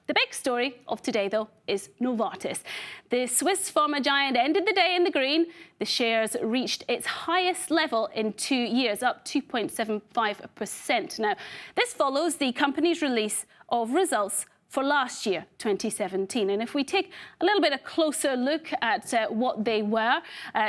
The big story of today, though, is Novartis. The Swiss pharma giant ended the day in the green. The shares reached its highest level in 2 years, up 2.75%. Now, this follows the company's release of results for last year, 2017. And if we take a little bit of closer look at what they were,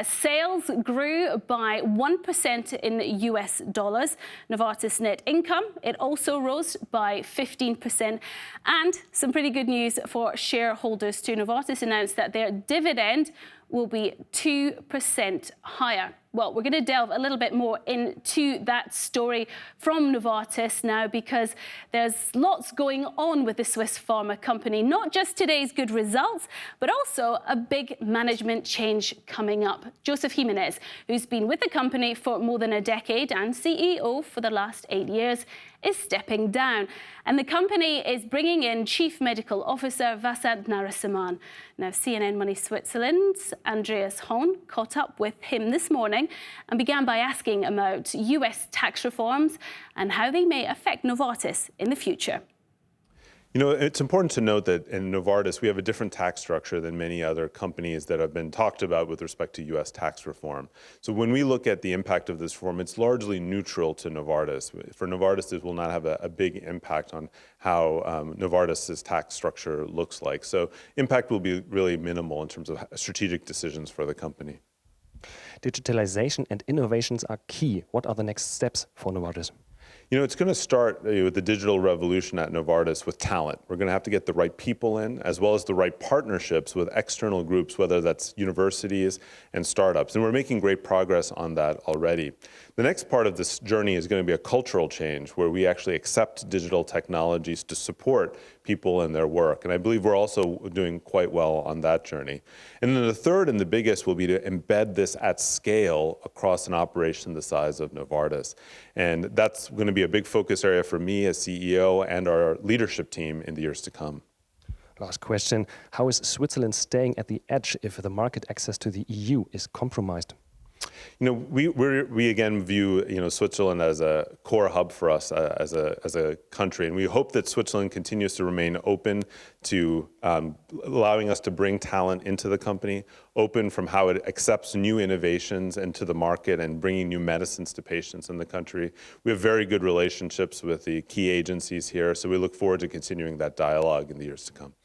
sales grew by 1% in US dollars. Novartis net income, it also rose by 15%. And some pretty good news for shareholders too. Novartis announced that their dividend will be 2% higher. Well, we're going to delve a little bit more into that story from Novartis now, because there's lots going on with the Swiss pharma company. Not just today's good results, but also a big management change coming up. Joseph Jimenez, who's been with the company for more than a decade and CEO for the last 8 years, is stepping down. And the company is bringing in Chief Medical Officer Vasant Narasimhan. Now, CNN Money Switzerland's Andreas Hohn caught up with him this morning and began by asking about US tax reforms and how they may affect Novartis in the future. You know, it's important to note that in Novartis, we have a different tax structure than many other companies that have been talked about with respect to US tax reform. So when we look at the impact of this reform, it's largely neutral to Novartis. For Novartis, this will not have a big impact on how Novartis's tax structure looks like. So impact will be really minimal in terms of strategic decisions for the company. Digitalization and innovations are key. What are the next steps for Novartis? You know, it's going to start with the digital revolution at Novartis with talent. We're going to have to get the right people in, as well as the right partnerships with external groups, whether that's universities and startups. And we're making great progress on that already. The next part of this journey is going to be a cultural change, where we actually accept digital technologies to support people in their work. And I believe we're also doing quite well on that journey. And then the third and the biggest will be to embed this at scale across an operation the size of Novartis. And that's going to be a big focus area for me as CEO and our leadership team in the years to come. Last question. How is Switzerland staying at the edge if the market access to the EU is compromised? You know, we again view, Switzerland as a core hub for us as a country, and we hope that Switzerland continues to remain open to allowing us to bring talent into the company, open from how it accepts new innovations into the market and bringing new medicines to patients in the country. We have very good relationships with the key agencies here, so we look forward to continuing that dialogue in the years to come.